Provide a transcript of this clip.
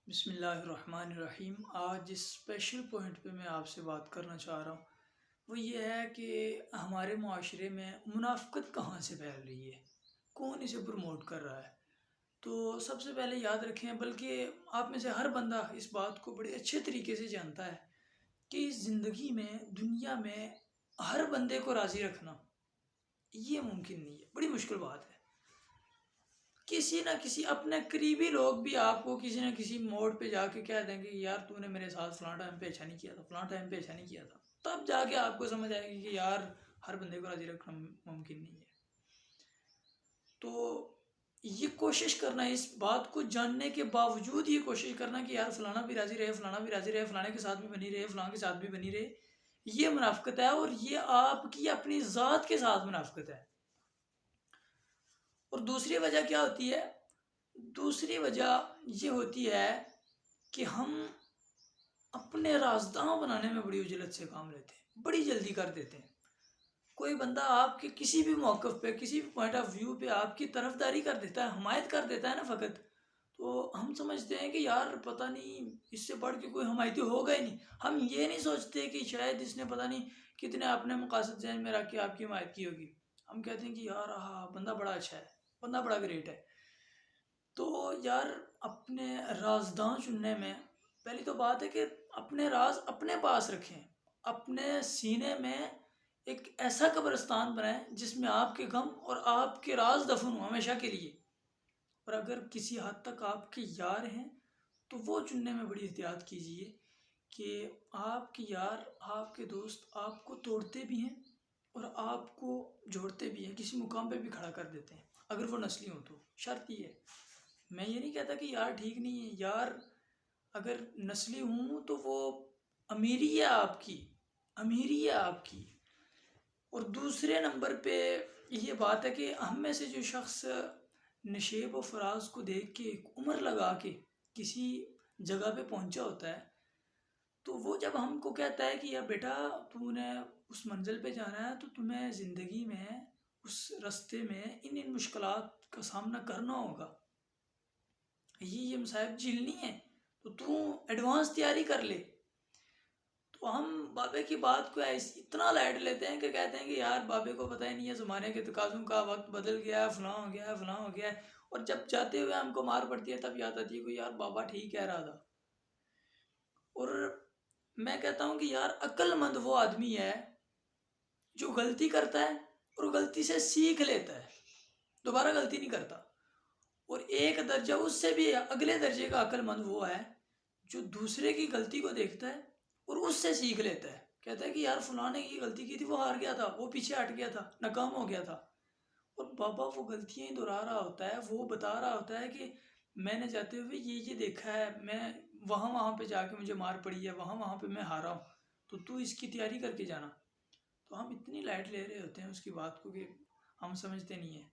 بسم اللہ الرحمن الرحیم۔ آج جس اسپیشل پوائنٹ پہ میں آپ سے بات کرنا چاہ رہا ہوں وہ یہ ہے کہ ہمارے معاشرے میں منافقت کہاں سے پھیل رہی ہے، کون اسے پروموٹ کر رہا ہے۔ تو سب سے پہلے یاد رکھیں، بلکہ آپ میں سے ہر بندہ اس بات کو بڑے اچھے طریقے سے جانتا ہے کہ اس زندگی میں، دنیا میں ہر بندے کو راضی رکھنا یہ ممکن نہیں ہے، بڑی مشکل بات ہے۔ کسی نہ کسی اپنے قریبی لوگ بھی آپ کو کسی نہ کسی موڑ پہ جا کے کہہ دیں گے کہ یار تو نے میرے ساتھ فلاں ٹائم پہ اچھا نہیں کیا تھا، فلاں ٹائم پہ اچھا نہیں کیا تھا، تب جا کے آپ کو سمجھ آئے گی کہ یار ہر بندے کو راضی رکھنا ممکن نہیں ہے۔ تو یہ کوشش کرنا، اس بات کو جاننے کے باوجود یہ کوشش کرنا کہ یار فلانا بھی راضی رہے، فلانا بھی راضی رہے، فلانے کے ساتھ بھی بنی رہے، فلاں کے ساتھ بھی بنی رہے، یہ منافقت ہے، اور یہ آپ کی اپنی ذات کے ساتھ منافقت ہے۔ اور دوسری وجہ کیا ہوتی ہے؟ دوسری وجہ یہ ہوتی ہے کہ ہم اپنے رازداں بنانے میں بڑی عجلت سے کام لیتے ہیں، بڑی جلدی کر دیتے ہیں۔ کوئی بندہ آپ کے کسی بھی موقف پہ، کسی بھی پوائنٹ آف ویو پہ آپ کی طرفداری کر دیتا ہے، حمایت کر دیتا ہے نا فقط، تو ہم سمجھتے ہیں کہ یار پتہ نہیں اس سے بڑھ کے کوئی حمایتی ہوگا ہی نہیں۔ ہم یہ نہیں سوچتے کہ شاید اس نے پتہ نہیں کتنے اپنے مقاصد ذہن میں رکھ کے آپ کی حمایت کی ہوگی۔ ہم کہتے ہیں کہ یار ہاں بندہ بڑا اچھا ہے، بندہ بڑا گریٹ ہے۔ تو یار اپنے رازداں چننے میں پہلی تو بات ہے کہ اپنے راز اپنے پاس رکھیں، اپنے سینے میں ایک ایسا قبرستان بنائیں جس میں آپ کے غم اور آپ کے راز دفن ہوں ہمیشہ کے لیے۔ اور اگر کسی حد تک آپ کے یار ہیں تو وہ چننے میں بڑی احتیاط کیجیے کہ آپ کے یار، آپ کے دوست آپ کو توڑتے بھی ہیں اور آپ کو جوڑتے بھی ہیں، کسی مقام پہ بھی کھڑا کر دیتے ہیں اگر وہ نسلی ہوں تو۔ شرط یہ ہے، میں یہ نہیں کہتا کہ یار ٹھیک نہیں ہے، یار اگر نسلی ہوں تو وہ امیری ہے آپ کی، امیری ہے آپ کی۔ اور دوسرے نمبر پہ یہ بات ہے کہ ہم میں سے جو شخص نشیب و فراز کو دیکھ کے ایک عمر لگا کے کسی جگہ پہ پہنچا ہوتا ہے، تو وہ جب ہم کو کہتا ہے کہ یا بیٹا تو نے اس منزل پہ جانا ہے تو تمہیں زندگی میں اس رستے میں ان مشکلات کا سامنا کرنا ہوگا، یہ مصائب جھیلنی ہے، تو ایڈوانس تیاری کر لے۔ تو ہم بابے کی بات کو اتنا لائٹ لیتے ہیں کہ کہتے ہیں کہ یار بابے کو پتہ ہی نہیں ہے زمانے کے تقاضوں کا، وقت بدل گیا ہے، فلاں ہو گیا ہے، فلاں ہو گیا ہے، اور جب جاتے ہوئے ہم کو مار پڑتی ہے تب یاد آتی ہے کہ یار بابا ٹھیک کہہ رہا تھا۔ اور میں کہتا ہوں کہ یار عقل مند وہ آدمی ہے جو غلطی کرتا ہے اور غلطی سے سیکھ لیتا ہے، دوبارہ غلطی نہیں کرتا۔ اور ایک درجہ اس سے بھی اگلے درجے کا عقل مند وہ ہے جو دوسرے کی غلطی کو دیکھتا ہے اور اس سے سیکھ لیتا ہے، کہتا ہے کہ یار فلاں نے یہ غلطی کی تھی، وہ ہار گیا تھا، وہ پیچھے ہٹ گیا تھا، ناکام ہو گیا تھا، اور بابا وہ غلطیاں ہی دہرا رہا ہوتا ہے، وہ بتا رہا ہوتا ہے کہ میں نے جاتے ہوئے یہ دیکھا ہے، میں وہاں پہ جا کے مجھے مار پڑی ہے، وہاں پہ میں ہارا ہوں، تو اس کی تیاری کر کے جانا۔ تو ہم اتنی لائٹ لے رہے ہوتے ہیں اس کی بات کو کہ ہم سمجھتے نہیں ہیں۔